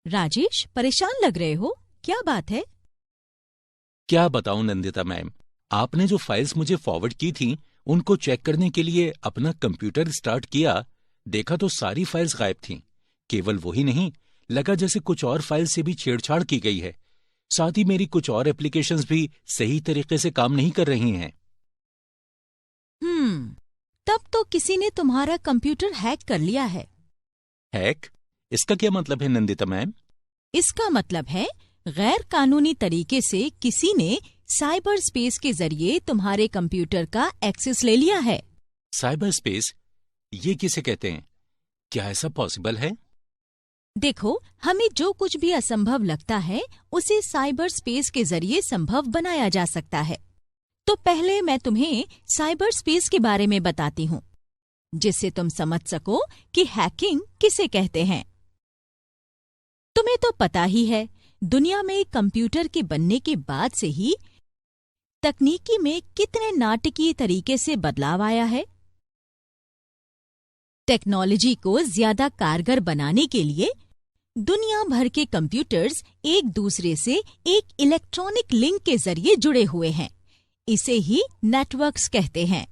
राजेश, परेशान लग रहे हो, क्या बात है? क्या बताऊं नंदिता मैम, आपने जो फाइल्स मुझे फॉरवर्ड की थी उनको चेक करने के लिए अपना कंप्यूटर स्टार्ट किया, देखा तो सारी फाइल्स गायब थीं। केवल वही नहीं, लगा जैसे कुछ और फाइल से भी छेड़छाड़ की गई है। साथ ही मेरी कुछ और एप्लीकेशंस भी सही तरीके से काम नहीं कर रही हैं। तब तो किसी ने तुम्हारा कंप्यूटर हैक कर लिया है। हैक? इसका क्या मतलब है नंदिता मैम? इसका मतलब है गैर कानूनी तरीके से किसी ने साइबर स्पेस के जरिए तुम्हारे कंप्यूटर का एक्सेस ले लिया है। Cyber space? ये किसे कहते हैं? क्या ऐसा पॉसिबल है? देखो, हमें जो कुछ भी असंभव लगता है उसे साइबर स्पेस के जरिए संभव बनाया जा सकता है। तो पहले मैं तुम्हें साइबर स्पेस के बारे में बताती हूँ, जिससे तुम समझ सको कि हैकिंग किसे कहते हैं। तुम्हें तो पता ही है, दुनिया में कंप्यूटर के बनने के बाद से ही तकनीकी में कितने नाटकीय तरीके से बदलाव आया है। टेक्नोलॉजी को ज्यादा कारगर बनाने के लिए दुनिया भर के कंप्यूटर्स एक दूसरे से एक इलेक्ट्रॉनिक लिंक के जरिए जुड़े हुए हैं। इसे ही नेटवर्क्स कहते हैं।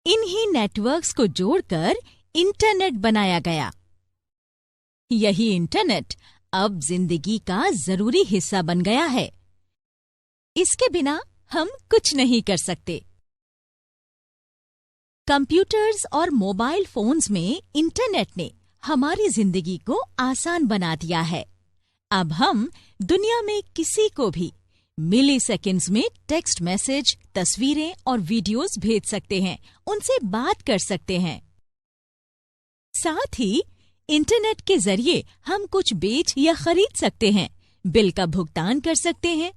इन्हीं नेटवर्क्स को जोड़कर इंटरनेट बनाया गया। यही इंटरनेट अब जिंदगी का जरूरी हिस्सा बन गया है। इसके बिना हम कुछ नहीं कर सकते। कंप्यूटर्स और मोबाइल फोन्स में इंटरनेट ने हमारी जिंदगी को आसान बना दिया है। अब हम दुनिया में किसी को भी मिली सेकेंड्स में टेक्स्ट मैसेज, तस्वीरें और वीडियोस भेज सकते हैं, उनसे बात कर सकते हैं। साथ ही इंटरनेट के जरिए हम कुछ बेच या खरीद सकते हैं, बिल का भुगतान कर सकते हैं,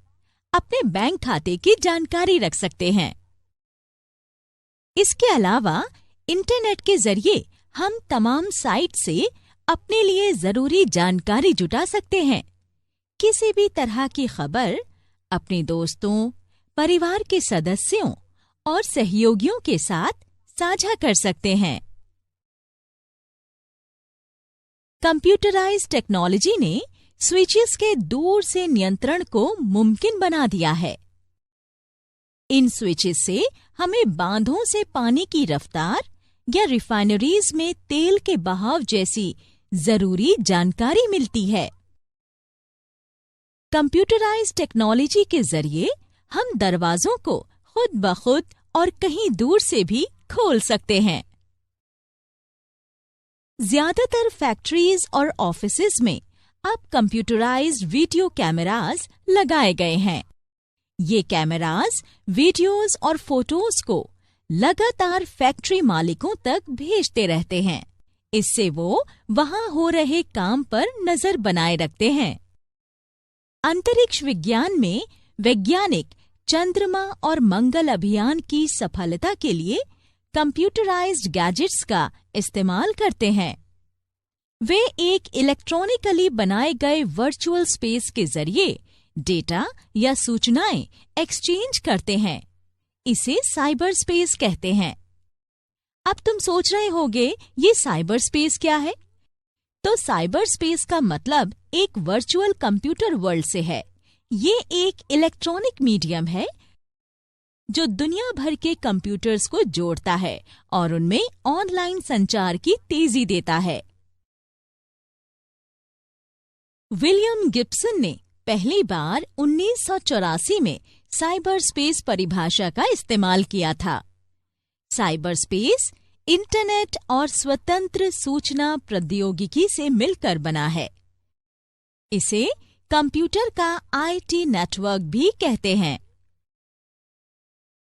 अपने बैंक खाते की जानकारी रख सकते हैं। इसके अलावा इंटरनेट के जरिए हम तमाम साइट से अपने लिए जरूरी जानकारी जुटा सकते हैं। किसी भी तरह की खबर अपने दोस्तों, परिवार के सदस्यों और सहयोगियों के साथ साझा कर सकते हैं। कंप्यूटराइज्ड टेक्नोलॉजी ने स्विचेस के दूर से नियंत्रण को मुमकिन बना दिया है। इन स्विचेस से हमें बांधों से पानी की रफ्तार या रिफाइनरीज में तेल के बहाव जैसी जरूरी जानकारी मिलती है। कंप्यूटराइज्ड टेक्नोलॉजी के जरिए हम दरवाजों को खुद ब खुद और कहीं दूर से भी खोल सकते हैं। ज्यादातर फैक्ट्रीज और ऑफिसेज में अब कंप्यूटराइज्ड वीडियो कैमरास लगाए गए हैं। ये कैमरास वीडियोस और फोटोज को लगातार फैक्ट्री मालिकों तक भेजते रहते हैं। इससे वो वहां हो रहे काम पर नजर बनाए रखते हैं। अंतरिक्ष विज्ञान में वैज्ञानिक चंद्रमा और मंगल अभियान की सफलता के लिए कंप्यूटराइज्ड गैजेट्स का इस्तेमाल करते हैं। वे एक इलेक्ट्रॉनिकली बनाए गए वर्चुअल स्पेस के जरिए डेटा या सूचनाएं एक्सचेंज करते हैं। इसे साइबर स्पेस कहते हैं। अब तुम सोच रहे होगे, ये साइबर स्पेस क्या है? तो साइबर स्पेस का मतलब एक वर्चुअल कंप्यूटर वर्ल्ड से है। ये एक इलेक्ट्रॉनिक मीडियम है जो दुनिया भर के कंप्यूटर्स को जोड़ता है और उनमें ऑनलाइन संचार की तेजी देता है। विलियम गिब्सन ने पहली बार 1984 में साइबर स्पेस परिभाषा का इस्तेमाल किया था। साइबर स्पेस इंटरनेट और स्वतंत्र सूचना प्रौद्योगिकी से मिलकर बना है। इसे कंप्यूटर का आईटी नेटवर्क भी कहते हैं।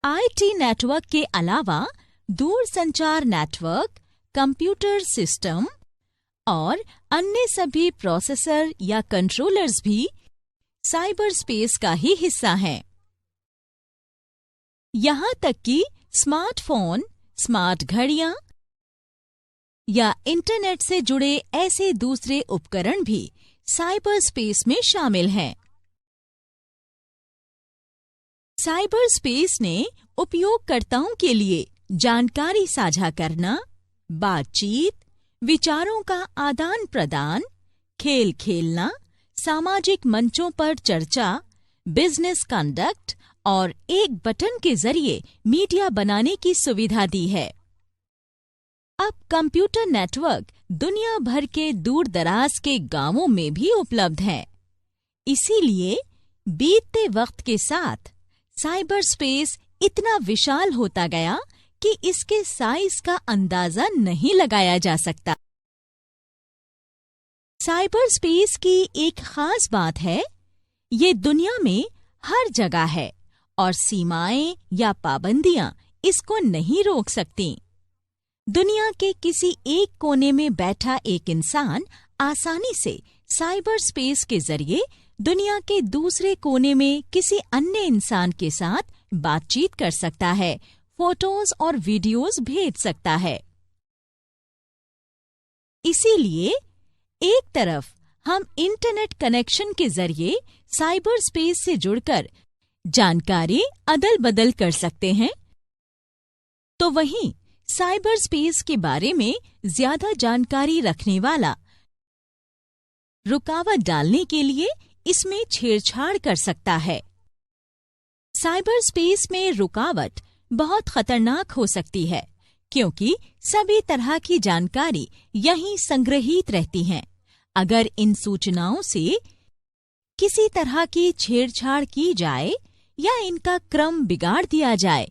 आईटी नेटवर्क के अलावा दूरसंचार नेटवर्क, कंप्यूटर सिस्टम और अन्य सभी प्रोसेसर या कंट्रोलर्स भी साइबर स्पेस का ही हिस्सा हैं। यहाँ तक कि स्मार्टफोन, स्मार्ट घड़ियां या इंटरनेट से जुड़े ऐसे दूसरे उपकरण भी साइबर स्पेस में शामिल हैं। साइबर स्पेस ने उपयोगकर्ताओं के लिए जानकारी साझा करना, बातचीत, विचारों का आदान प्रदान, खेल खेलना, सामाजिक मंचों पर चर्चा, बिजनेस कंडक्ट और एक बटन के जरिए मीडिया बनाने की सुविधा दी है। अब कंप्यूटर नेटवर्क दुनिया भर के दूर दराज के गांवों में भी उपलब्ध हैं। इसीलिए बीतते वक्त के साथ साइबर स्पेस इतना विशाल होता गया कि इसके साइज का अंदाजा नहीं लगाया जा सकता। साइबर स्पेस की एक खास बात है, ये दुनिया में हर जगह है और सीमाएं या पाबंदियां इसको नहीं रोक सकती। दुनिया के किसी एक कोने में बैठा एक इंसान आसानी से साइबर स्पेस के जरिए दुनिया के दूसरे कोने में किसी अन्य इंसान के साथ बातचीत कर सकता है, फोटोज और वीडियोस भेज सकता है। इसीलिए एक तरफ हम इंटरनेट कनेक्शन के जरिए साइबर स्पेस से जुड़कर जानकारी अदल बदल कर सकते हैं, तो वहीं साइबर स्पेस के बारे में ज्यादा जानकारी रखने वाला रुकावट डालने के लिए इसमें छेड़छाड़ कर सकता है। साइबर स्पेस में रुकावट बहुत खतरनाक हो सकती है, क्योंकि सभी तरह की जानकारी यहीं संग्रहित रहती हैं। अगर इन सूचनाओं से किसी तरह की छेड़छाड़ की जाए या इनका क्रम बिगाड़ दिया जाए,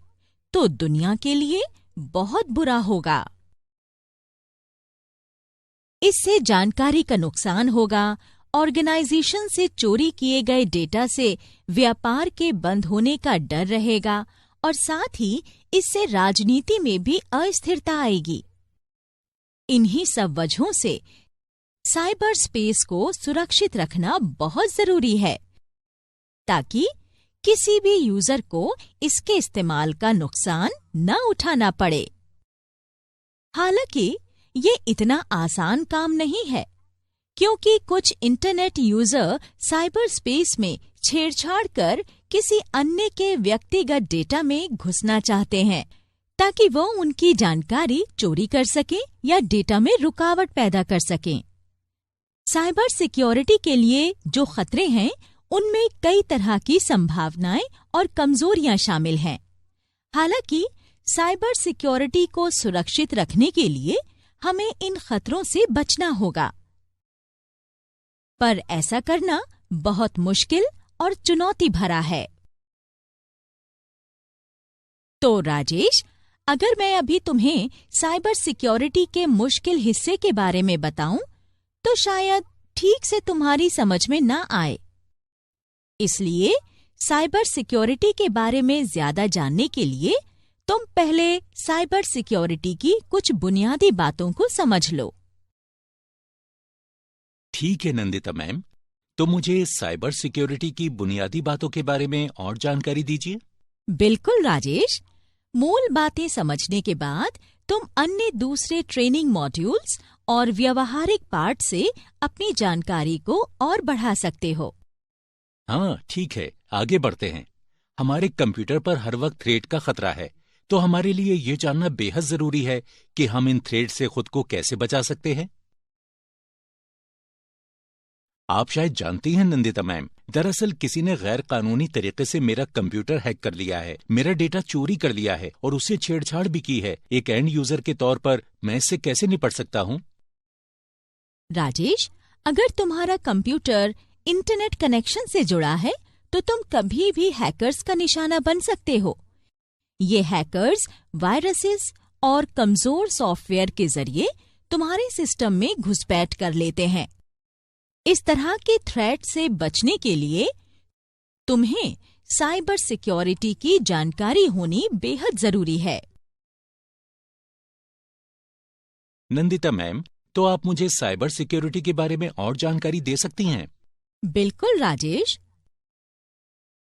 तो दुनिया के लिए बहुत बुरा होगा। इससे जानकारी का नुकसान होगा, ऑर्गेनाइजेशन से चोरी किए गए डेटा से व्यापार के बंद होने का डर रहेगा और साथ ही इससे राजनीति में भी अस्थिरता आएगी। इन्हीं सब वजहों से साइबर स्पेस को सुरक्षित रखना बहुत जरूरी है, ताकि किसी भी यूजर को इसके इस्तेमाल का नुकसान न उठाना पड़े। हालांकि ये इतना आसान काम नहीं है, क्योंकि कुछ इंटरनेट यूजर साइबर स्पेस में छेड़छाड़ कर किसी अन्य के व्यक्तिगत डेटा में घुसना चाहते हैं, ताकि वो उनकी जानकारी चोरी कर सकें या डेटा में रुकावट पैदा कर सकें। साइबर सिक्योरिटी के लिए जो खतरे हैं, उनमें कई तरह की संभावनाएं और कमजोरियां शामिल हैं। हालांकि साइबर सिक्योरिटी को सुरक्षित रखने के लिए हमें इन खतरों से बचना होगा, पर ऐसा करना बहुत मुश्किल और चुनौती भरा है। तो राजेश, अगर मैं अभी तुम्हें साइबर सिक्योरिटी के मुश्किल हिस्से के बारे में बताऊं, तो शायद ठीक से तुम्हारी समझ में ना आए। इसलिए साइबर सिक्योरिटी के बारे में ज्यादा जानने के लिए तुम पहले साइबर सिक्योरिटी की कुछ बुनियादी बातों को समझ लो। ठीक है नंदिता मैम, तो मुझे साइबर सिक्योरिटी की बुनियादी बातों के बारे में और जानकारी दीजिए। बिल्कुल राजेश, मूल बातें समझने के बाद तुम अन्य दूसरे ट्रेनिंग मॉड्यूल्स और व्यवहारिक पार्ट से अपनी जानकारी को और बढ़ा सकते हो। हाँ ठीक है, आगे बढ़ते हैं। हमारे कंप्यूटर पर हर वक्त थ्रेट का खतरा है, तो हमारे लिए ये जानना बेहद जरूरी है कि हम इन थ्रेट से खुद को कैसे बचा सकते हैं। आप शायद जानती हैं नंदिता मैम, दरअसल किसी ने गैर कानूनी तरीके से मेरा कंप्यूटर हैक कर लिया है, मेरा डेटा चोरी कर लिया है और उससे छेड़छाड़ भी की है। एक एंड यूजर के तौर पर मैं इससे कैसे निपट सकता हूँ? राजेश, अगर तुम्हारा कंप्यूटर इंटरनेट कनेक्शन से जुड़ा है, तो तुम कभी भी हैकर्स का निशाना बन सकते हो। ये हैकर्स वायरसेस और कमजोर सॉफ्टवेयर के जरिए तुम्हारे सिस्टम में घुसपैठ कर लेते हैं। इस तरह के थ्रेट से बचने के लिए तुम्हें साइबर सिक्योरिटी की जानकारी होनी बेहद जरूरी है। नंदिता मैम, तो आप मुझे साइबर सिक्योरिटी के बारे में और जानकारी दे सकती हैं? बिल्कुल राजेश,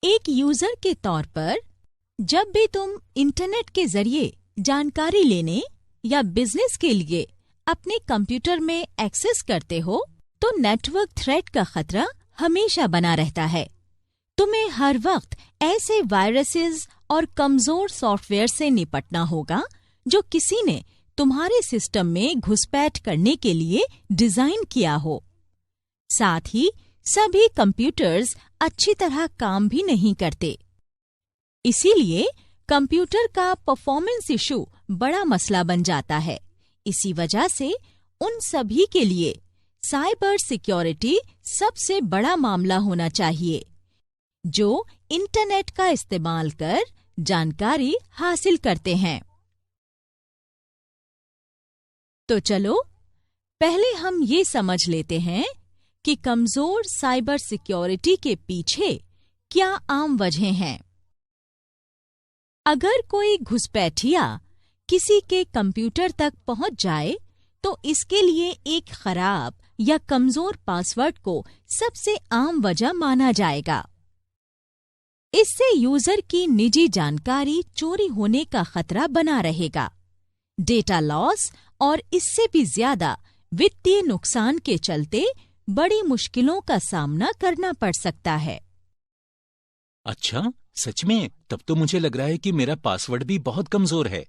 एक यूजर के तौर पर जब भी तुम इंटरनेट के जरिए जानकारी लेने या बिजनेस के लिए अपने कंप्यूटर में एक्सेस करते हो, तो नेटवर्क थ्रेट का खतरा हमेशा बना रहता है। तुम्हें हर वक्त ऐसे वायरसेस और कमजोर सॉफ्टवेयर से निपटना होगा जो किसी ने तुम्हारे सिस्टम में घुसपैठ करने के लिए डिजाइन किया हो। साथ ही सभी कंप्यूटर्स अच्छी तरह काम भी नहीं करते। इसीलिए कंप्यूटर का परफॉर्मेंस इशू बड़ा मसला बन जाता है। इसी वजह से उन सभी के लिए साइबर सिक्योरिटी सबसे बड़ा मामला होना चाहिए, जो इंटरनेट का इस्तेमाल कर जानकारी हासिल करते हैं। तो चलो पहले हम ये समझ लेते हैं कि कमजोर साइबर सिक्योरिटी के पीछे क्या आम वजहें हैं। अगर कोई घुसपैठिया किसी के कंप्यूटर तक पहुंच जाए तो इसके लिए एक खराब या कमजोर पासवर्ड को सबसे आम वजह माना जाएगा। इससे यूजर की निजी जानकारी चोरी होने का खतरा बना रहेगा, डेटा लॉस और इससे भी ज्यादा वित्तीय नुकसान के चलते बड़ी मुश्किलों का सामना करना पड़ सकता है। अच्छा, सच में? तब तो मुझे लग रहा है कि मेरा पासवर्ड भी बहुत कमजोर है।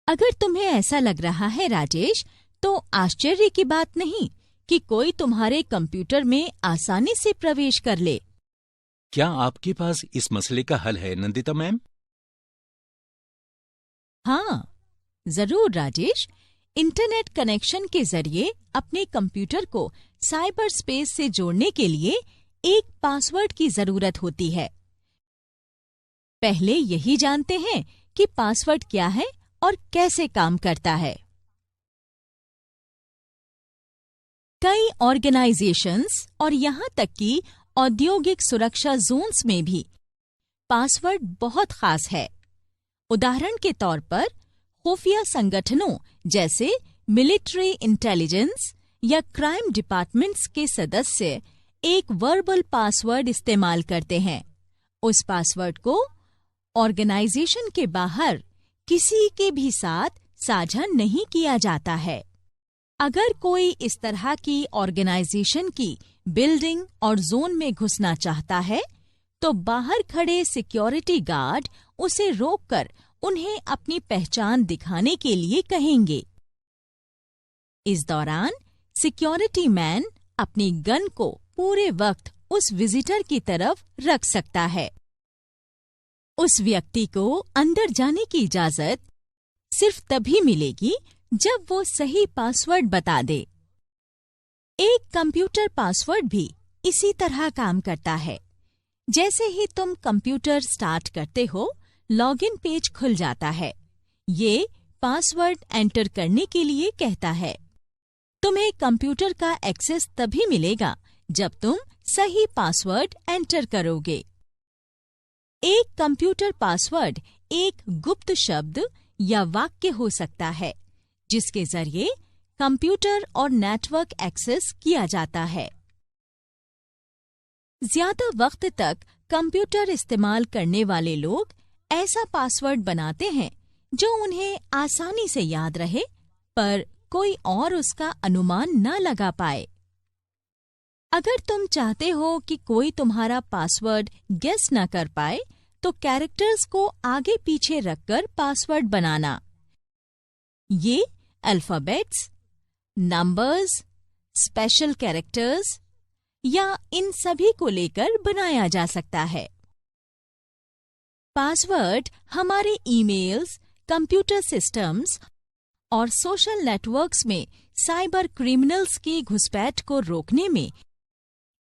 अगर तुम्हें ऐसा लग रहा है राजेश, तो आश्चर्य की बात नहीं कि कोई तुम्हारे कंप्यूटर में आसानी से प्रवेश कर ले। क्या आपके पास इस मसले का हल है नंदिता मैम? हाँ, जरूर राजेश। इंटरनेट कनेक्शन के जरिए अपने कंप्यूटर को साइबर स्पेस से जोड़ने के लिए एक पासवर्ड की जरूरत होती है। पहले यही जानते हैं कि पासवर्ड क्या है और कैसे काम करता है। कई ऑर्गेनाइजेशंस और यहां तक कि औद्योगिक सुरक्षा जोन्स में भी पासवर्ड बहुत खास है। उदाहरण के तौर पर खुफिया संगठनों जैसे मिलिट्री इंटेलिजेंस या क्राइम डिपार्टमेंट्स के सदस्य एक वर्बल पासवर्ड इस्तेमाल करते हैं। उस पासवर्ड को ऑर्गेनाइजेशन के बाहर किसी के भी साथ साझा नहीं किया जाता है। अगर कोई इस तरह की ऑर्गेनाइजेशन की बिल्डिंग और जोन में घुसना चाहता है, तो बाहर खड़े सिक्योरिटी गार्ड उसे रोककर उन्हें अपनी पहचान दिखाने के लिए कहेंगे। इस दौरान सिक्योरिटी मैन अपनी गन को पूरे वक्त उस विजिटर की तरफ रख सकता है। उस व्यक्ति को अंदर जाने की इजाजत सिर्फ तभी मिलेगी जब वो सही पासवर्ड बता दे। एक कंप्यूटर पासवर्ड भी इसी तरह काम करता है। जैसे ही तुम कंप्यूटर स्टार्ट करते हो, लॉगिन पेज खुल जाता है। ये पासवर्ड एंटर करने के लिए कहता है। तुम्हें कंप्यूटर का एक्सेस तभी मिलेगा जब तुम सही पासवर्ड एंटर करोगे। एक कंप्यूटर पासवर्ड एक गुप्त शब्द या वाक्य हो सकता है, जिसके जरिए कंप्यूटर और नेटवर्क एक्सेस किया जाता है। ज्यादा वक्त तक कंप्यूटर इस्तेमाल करने वाले लोग ऐसा पासवर्ड बनाते हैं जो उन्हें आसानी से याद रहे, पर कोई और उसका अनुमान न लगा पाए। अगर तुम चाहते हो कि कोई तुम्हारा पासवर्ड गेस न कर पाए, तो कैरेक्टर्स को आगे पीछे रखकर पासवर्ड बनाना। ये अल्फाबेट्स, नंबर्स, स्पेशल कैरेक्टर्स या इन सभी को लेकर बनाया जा सकता है। पासवर्ड हमारे ईमेल्स, कंप्यूटर सिस्टम्स और सोशल नेटवर्क्स में साइबर क्रिमिनल्स की घुसपैठ को रोकने में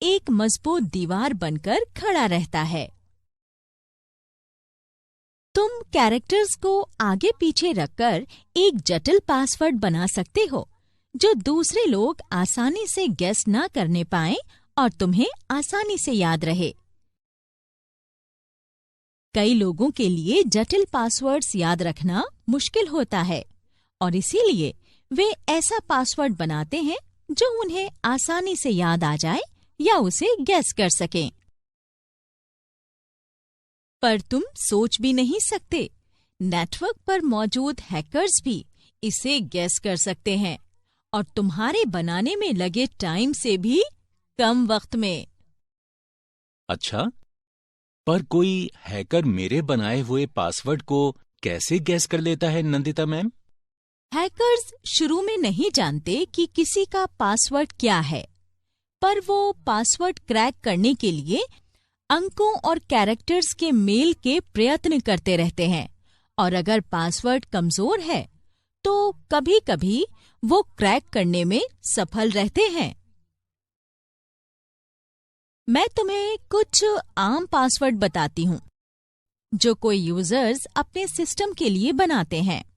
एक मजबूत दीवार बनकर खड़ा रहता है। तुम कैरेक्टर्स को आगे पीछे रखकर एक जटिल पासवर्ड बना सकते हो, जो दूसरे लोग आसानी से गेस ना करने पाएं और तुम्हें आसानी से याद रहे। कई लोगों के लिए जटिल पासवर्ड्स याद रखना मुश्किल होता है और इसीलिए वे ऐसा पासवर्ड बनाते हैं जो उन्हें आसानी से याद आ जाए या उसे गैस कर सकें। पर तुम सोच भी नहीं सकते, नेटवर्क पर मौजूद हैकर्स भी इसे गैस कर सकते हैं और तुम्हारे बनाने में लगे टाइम से भी कम वक्त में। अच्छा, पर कोई हैकर मेरे बनाए हुए पासवर्ड को कैसे गैस कर लेता है नंदिता मैम? हैकर्स शुरू में नहीं जानते कि किसी का पासवर्ड क्या है। पर वो पासवर्ड क्रैक करने के लिए अंकों और कैरेक्टर्स के मेल के प्रयत्न करते रहते हैं, और अगर पासवर्ड कमजोर है तो कभी-कभी वो क्रैक करने में सफल रहते हैं। मैं तुम्हें कुछ आम पासवर्ड बताती हूँ जो कोई यूजर्स अपने सिस्टम के लिए बनाते हैं।